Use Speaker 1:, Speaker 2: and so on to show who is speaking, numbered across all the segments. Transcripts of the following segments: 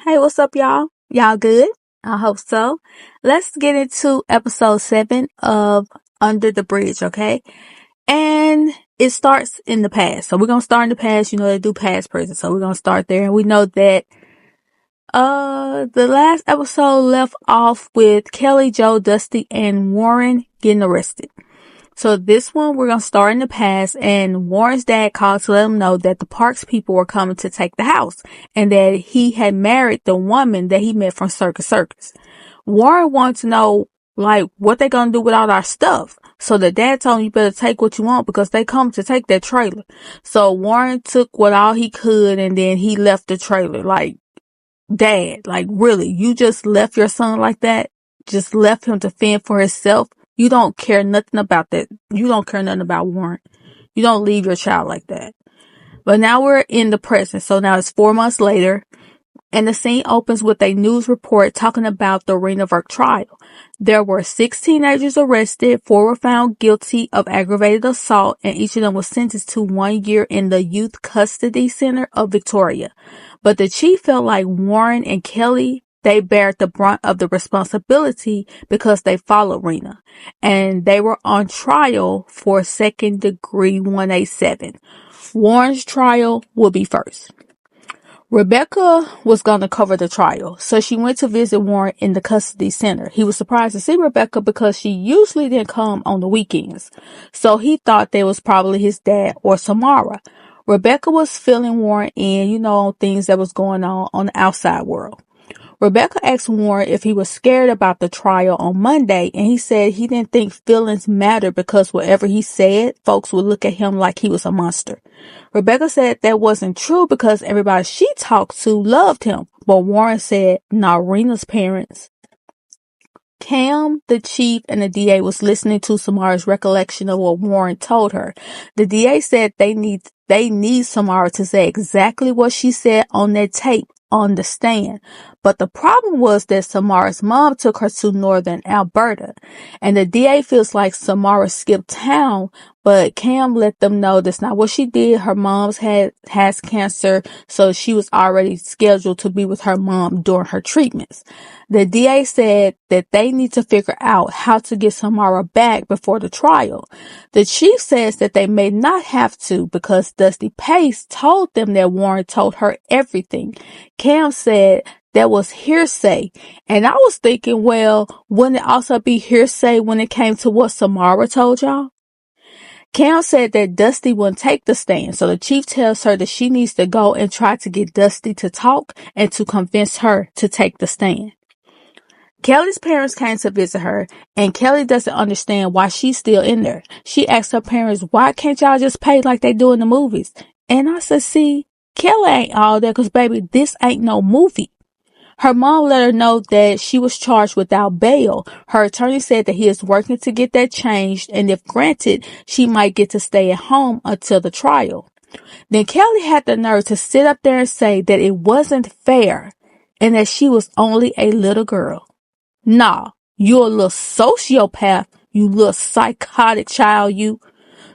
Speaker 1: Hey, what's up, y'all? Y'all good? I hope so. Let's get into episode 7 of Under the Bridge, okay? And it starts in the past. So we're going to start in the past. You know, they do past present. So we're going to start there. And we know that, the last episode left off with Kelly, Joe, Dusty, and Warren getting arrested. So this one, we're going to start in the past, and Warren's dad called to let him know that the Parks people were coming to take the house and that he had married the woman that he met from Circus Circus. Warren wanted to know, like, what they going to do with all our stuff. So the dad told him, you better take what you want because they come to take that trailer. So Warren took what all he could and then he left the trailer. Like, Dad, like, really, you just left your son like that? Just left him to fend for himself? You don't care nothing about that. You don't care nothing about Warren. You don't leave your child like that. But now we're in the present. So now it's 4 months later. And the scene opens with a news report talking about the Renovirk trial. There were 6 teenagers arrested, 4 were found guilty of aggravated assault, and each of them was sentenced to 1 year in the Youth Custody Center of Victoria. But the chief felt like Warren and Kelly, they bared the brunt of the responsibility because they followed Rena. And they were on trial for second degree 187. Warren's trial will be first. Rebecca was going to cover the trial, so she went to visit Warren in the custody center. He was surprised to see Rebecca because she usually didn't come on the weekends, so he thought that was probably his dad or Samara. Rebecca was filling Warren in, on things that was going on the outside world. Rebecca asked Warren if he was scared about the trial on Monday, and he said he didn't think feelings mattered because whatever he said, folks would look at him like he was a monster. Rebecca said that wasn't true because everybody she talked to loved him, but Warren said, not Rena's parents. Cam, the chief, and the DA was listening to Samara's recollection of what Warren told her. The DA said they need Samara to say exactly what she said on that tape on the stand. But the problem was that Samara's mom took her to northern Alberta. And the DA feels like Samara skipped town, but Cam let them know that's not what she did. Her mom's has cancer, so she was already scheduled to be with her mom during her treatments. The DA said that they need to figure out how to get Samara back before the trial. The chief says that they may not have to because Dusty Pace told them that Warren told her everything. Cam said that was hearsay. And I was thinking, well, wouldn't it also be hearsay when it came to what Samara told y'all? Cam said that Dusty wouldn't take the stand, so the chief tells her that she needs to go and try to get Dusty to talk and to convince her to take the stand. Kelly's parents came to visit her, and Kelly doesn't understand why she's still in there. She asked her parents, why can't y'all just pay like they do in the movies? And I said, see, Kelly ain't all that because, baby, this ain't no movie. Her mom let her know that she was charged without bail. Her attorney said that he is working to get that changed, and if granted, she might get to stay at home until the trial. Then Kelly had the nerve to sit up there and say that it wasn't fair and that she was only a little girl. Nah, you're a little sociopath, you little psychotic child, you.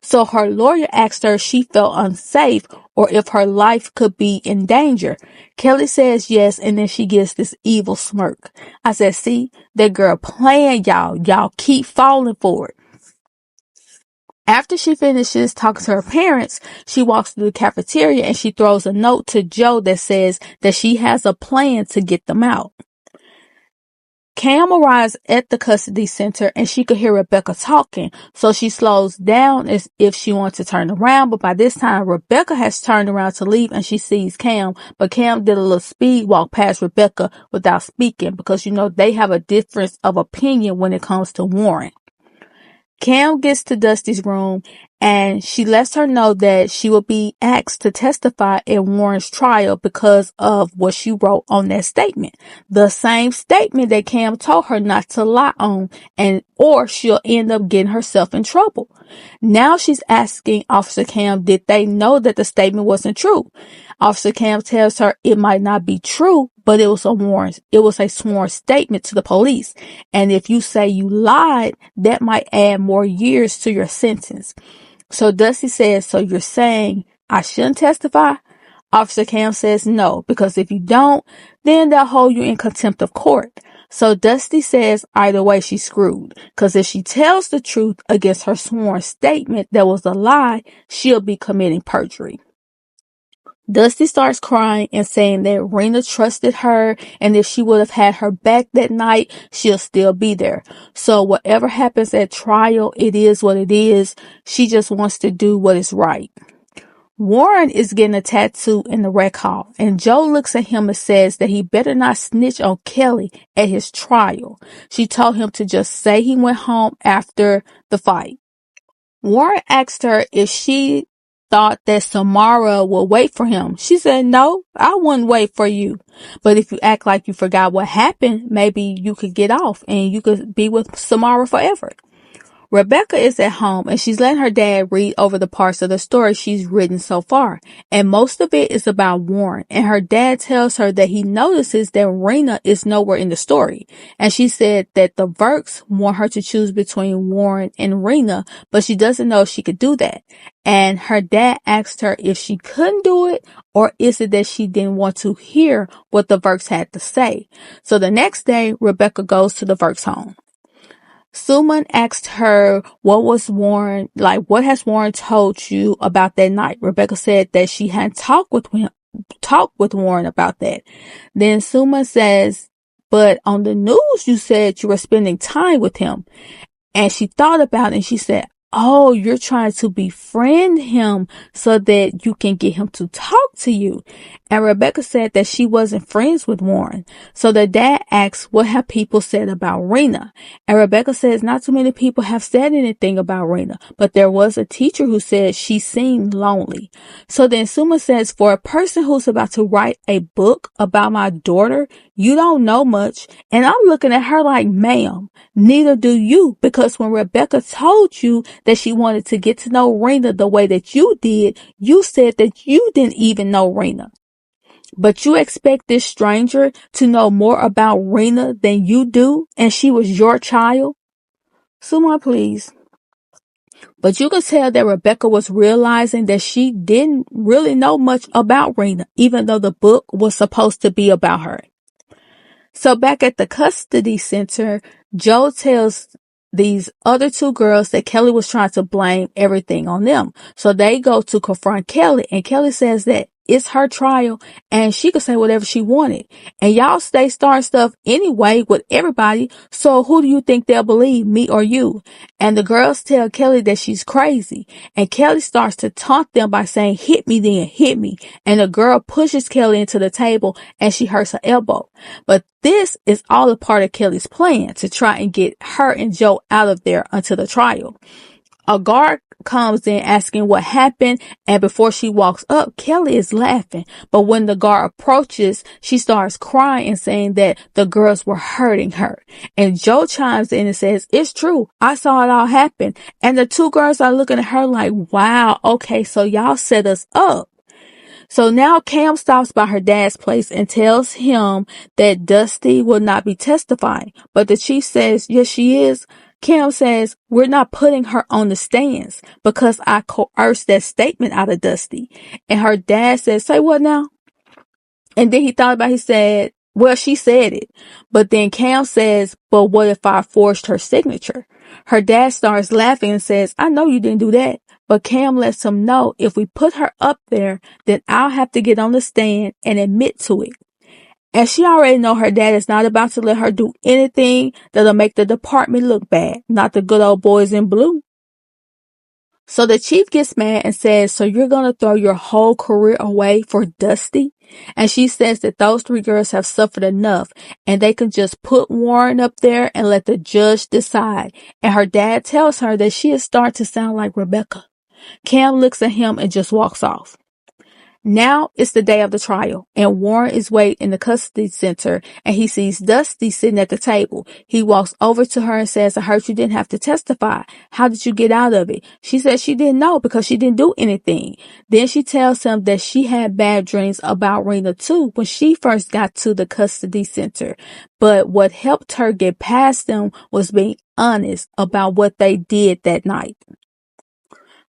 Speaker 1: So her lawyer asked her if she felt unsafe or if her life could be in danger. Kelly says yes, and then she gives this evil smirk. I said, see, that girl playing y'all. Y'all keep falling for it. After she finishes talking to her parents, she walks to the cafeteria and she throws a note to Joe that says that she has a plan to get them out. Cam arrives at the custody center and she could hear Rebecca talking, so she slows down as if she wants to turn around, but by this time Rebecca has turned around to leave and she sees Cam, but Cam did a little speed walk past Rebecca without speaking because they have a difference of opinion when it comes to Warren. Cam gets to Dusty's room and she lets her know that she will be asked to testify in Warren's trial because of what she wrote on that statement. The same statement that Cam told her not to lie on, or she'll end up getting herself in trouble. Now she's asking Officer Cam, did they know that the statement wasn't true? Officer Cam tells her it might not be true, but it was a sworn statement to the police. And if you say you lied, that might add more years to your sentence. So Dusty says, so you're saying I shouldn't testify? Officer Cam says no, because if you don't, then they'll hold you in contempt of court. So Dusty says either way she's screwed, because if she tells the truth against her sworn statement that was a lie, she'll be committing perjury. Dusty starts crying and saying that Rena trusted her, and if she would have had her back that night, she'll still be there. So whatever happens at trial, it is what it is. She just wants to do what is right. Warren is getting a tattoo in the rec hall, and Joe looks at him and says that he better not snitch on Kelly at his trial. She told him to just say he went home after the fight. Warren asked her if she thought that Samara would wait for him. She said, no, I wouldn't wait for you. But if you act like you forgot what happened, maybe you could get off and you could be with Samara forever. Rebecca is at home and she's letting her dad read over the parts of the story she's written so far. And most of it is about Warren. And her dad tells her that he notices that Rena is nowhere in the story. And she said that the Verks want her to choose between Warren and Rena, but she doesn't know if she could do that. And her dad asked her if she couldn't do it, or is it that she didn't want to hear what the Verks had to say. So the next day, Rebecca goes to the Verks home. Suman asked her, what has Warren told you about that night? Rebecca said that she hadn't talked with Warren about that. Then Suman says, but on the news you said you were spending time with him. And she thought about it and she said, oh, you're trying to befriend him so that you can get him to talk to you. And Rebecca said that she wasn't friends with Warren. So the dad asks, what have people said about Rena? And Rebecca says not too many people have said anything about Rena, but there was a teacher who said she seemed lonely. So then Suma says, for a person who's about to write a book about my daughter, you don't know much. And I'm looking at her like, ma'am, neither do you, because when Rebecca told you that she wanted to get to know Rena the way that you did, you said that you didn't even know Rena. But you expect this stranger to know more about Rena than you do, and she was your child? Suma, please. But you could tell that Rebecca was realizing that she didn't really know much about Rena, even though the book was supposed to be about her. So back at the custody center, Joe tells these other two girls that Kelly was trying to blame everything on them. So they go to confront Kelly, and Kelly says that it's her trial and she could say whatever she wanted. And y'all stay starting stuff anyway with everybody. So who do you think they'll believe, me or you? And the girls tell Kelly that she's crazy. And Kelly starts to taunt them by saying, hit me then, hit me. And the girl pushes Kelly into the table and she hurts her elbow. But this is all a part of Kelly's plan to try and get her and Joe out of there until the trial. A guard comes in asking what happened, and before she walks up, Kelly is laughing. But when the guard approaches, she starts crying and saying that the girls were hurting her. And Joe chimes in and says, it's true. I saw it all happen. And the two girls are looking at her like, wow, okay, so y'all set us up. So now Cam stops by her dad's place and tells him that Dusty will not be testifying. But the chief says, yes, she is. Cam says, we're not putting her on the stands because I coerced that statement out of Dusty. And her dad says, say what now? And then he thought about it. He said, well, she said it. But then Cam says, but what if I forged her signature? Her dad starts laughing and says, I know you didn't do that. But Cam lets him know if we put her up there, then I'll have to get on the stand and admit to it. And she already know her dad is not about to let her do anything that'll make the department look bad. Not the good old boys in blue. So the chief gets mad and says, so you're going to throw your whole career away for Dusty? And she says that those three girls have suffered enough and they can just put Warren up there and let the judge decide. And her dad tells her that she is starting to sound like Rebecca. Cam looks at him and just walks off. Now it's the day of the trial, and Warren is waiting in the custody center, and he sees Dusty sitting at the table. He walks over to her and says, I heard you didn't have to testify. How did you get out of it? She said she didn't know because she didn't do anything. Then she tells him that she had bad dreams about Rena too when she first got to the custody center. But what helped her get past them was being honest about what they did that night.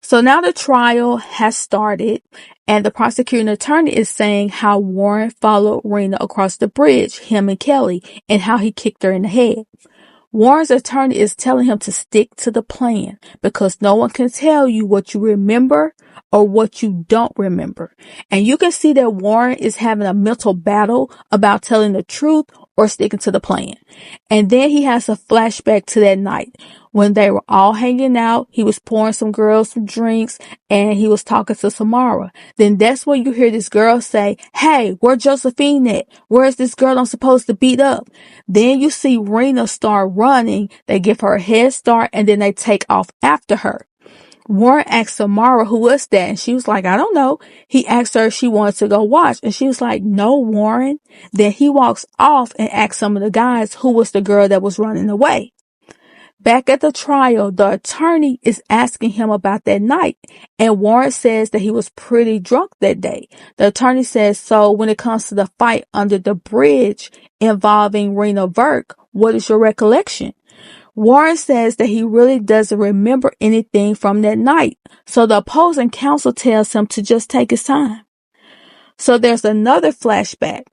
Speaker 1: So now the trial has started, and the prosecuting attorney is saying how Warren followed Rena across the bridge, him and Kelly, and how he kicked her in the head. Warren's attorney is telling him to stick to the plan because no one can tell you what you remember or what you don't remember. And you can see that Warren is having a mental battle about telling the truth or sticking to the plan. And then he has a flashback to that night when they were all hanging out. He was pouring some girls some drinks and he was talking to Samara. Then that's when you hear this girl say, "Hey, where Josephine at? Where's this girl I'm supposed to beat up?" Then you see Rena start running. They give her a head start and then they take off after her. Warren asked Samara who was that, and she was like, "I don't know." He asked her if she wanted to go watch, and she was like, "No, Warren." Then he walks off and asks some of the guys who was the girl that was running away. Back at the trial, the attorney is asking him about that night, and Warren says that he was pretty drunk that day. The attorney says, "So when it comes to the fight under the bridge involving Rena Verk, what is your recollection?" Warren says that he really doesn't remember anything from that night, so the opposing counsel tells him to just take his time. So there's another flashback.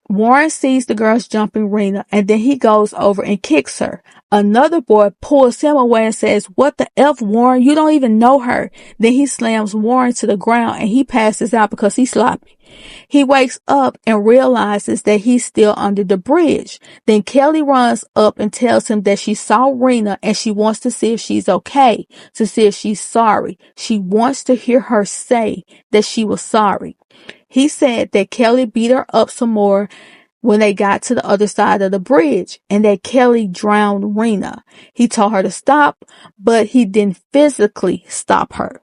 Speaker 1: Warren sees the girls jumping Rena, and then he goes over and kicks her. Another boy pulls him away and says, "What the F, Warren? You don't even know her." Then he slams Warren to the ground and he passes out because he's sloppy. He wakes up and realizes that he's still under the bridge. Then Kelly runs up and tells him that she saw Rena and she wants to see if she's okay, to see if she's sorry. She wants to hear her say that she was sorry. He said that Kelly beat her up some more when they got to the other side of the bridge and that Kelly drowned Rena. He told her to stop, but he didn't physically stop her.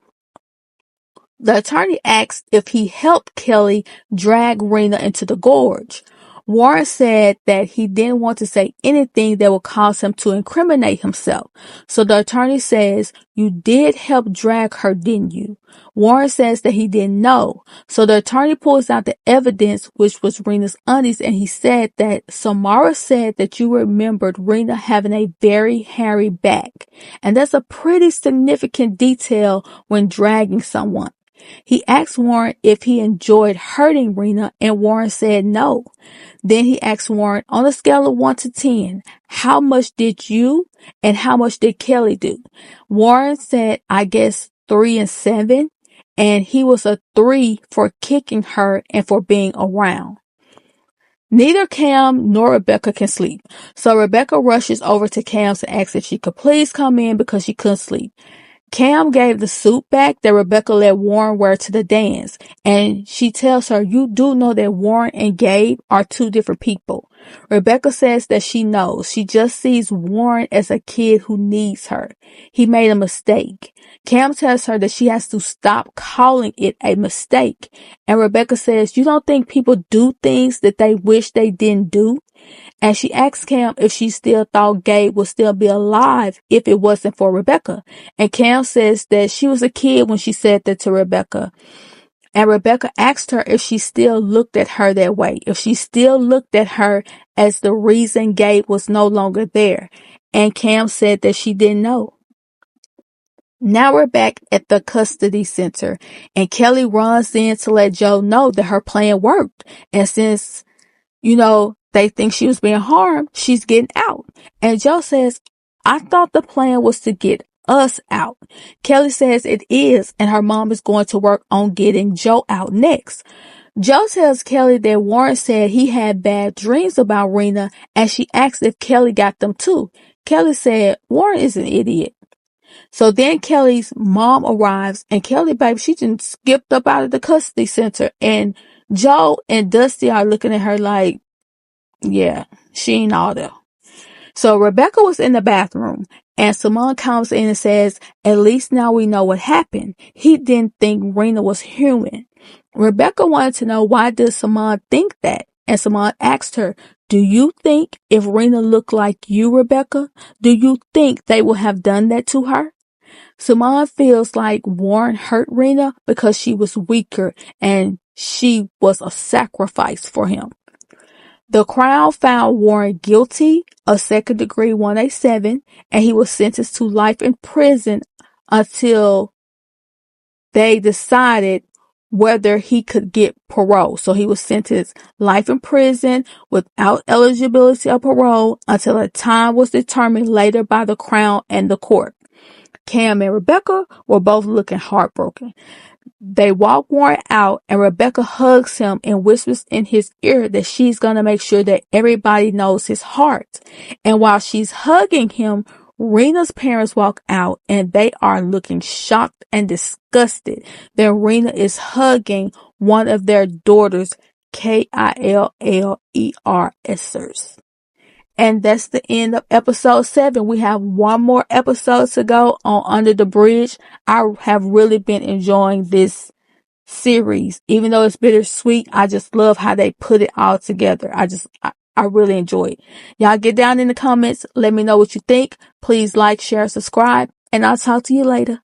Speaker 1: The attorney asked if he helped Kelly drag Rena into the gorge. Warren said that he didn't want to say anything that would cause him to incriminate himself. So the attorney says, "You did help drag her, didn't you?" Warren says that he didn't know. So the attorney pulls out the evidence, which was Rena's undies, and he said that Samara said that you remembered Rena having a very hairy back. And that's a pretty significant detail when dragging someone. He asked Warren if he enjoyed hurting Rena, and Warren said no. Then he asked Warren, on a scale of 1 to 10, how much did you and how much did Kelly do? Warren said, I guess 3 and 7, and he was a 3 for kicking her and for being around. Neither Cam nor Rebecca can sleep, so Rebecca rushes over to Cam's and asks if she could please come in because she couldn't sleep. Cam gave the suit back that Rebecca let Warren wear to the dance, and she tells her, "You do know that Warren and Gabe are 2 different people." Rebecca says that she knows. She just sees Warren as a kid who needs her. He made a mistake. Cam tells her that she has to stop calling it a mistake, and Rebecca says, "You don't think people do things that they wish they didn't do?" And she asked Cam if she still thought Gabe would still be alive if it wasn't for Rebecca. And Cam says that she was a kid when she said that to Rebecca. And Rebecca asked her if she still looked at her that way, if she still looked at her as the reason Gabe was no longer there. And Cam said that she didn't know. Now we're back at the custody center, and Kelly runs in to let Joe know that her plan worked. And since they think she was being harmed, she's getting out. And Joe says, "I thought the plan was to get us out." Kelly says it is, and her mom is going to work on getting Joe out next. Joe tells Kelly that Warren said he had bad dreams about Rena, and she asks if Kelly got them too. Kelly said, "Warren is an idiot." So then Kelly's mom arrives, and Kelly, baby, she just skipped up out of the custody center, and Joe and Dusty are looking at her like, yeah, she ain't all there. So Rebecca was in the bathroom, and Simone comes in and says, "At least now we know what happened. He didn't think Rena was human." Rebecca wanted to know, why does Simone think that? And Simone asked her, "Do you think if Rena looked like you, Rebecca, do you think they would have done that to her?" Simone feels like Warren hurt Rena because she was weaker and she was a sacrifice for him. The Crown found Warren guilty of second-degree 187, and he was sentenced to life in prison until they decided whether he could get parole. So he was sentenced life in prison without eligibility of parole until a time was determined later by the Crown and the court. Cam and Rebecca were both looking heartbroken. They walk Warren out and Rebecca hugs him and whispers in his ear that she's going to make sure that everybody knows his heart. And while she's hugging him, Rena's parents walk out and they are looking shocked and disgusted that Rena is hugging one of their daughters, Killers. And that's the end of episode 7. We have one more episode to go on Under the Bridge. I have really been enjoying this series. Even though it's bittersweet, I just love how they put it all together. I really enjoy it. Y'all get down in the comments. Let me know what you think. Please like, share, subscribe, and I'll talk to you later.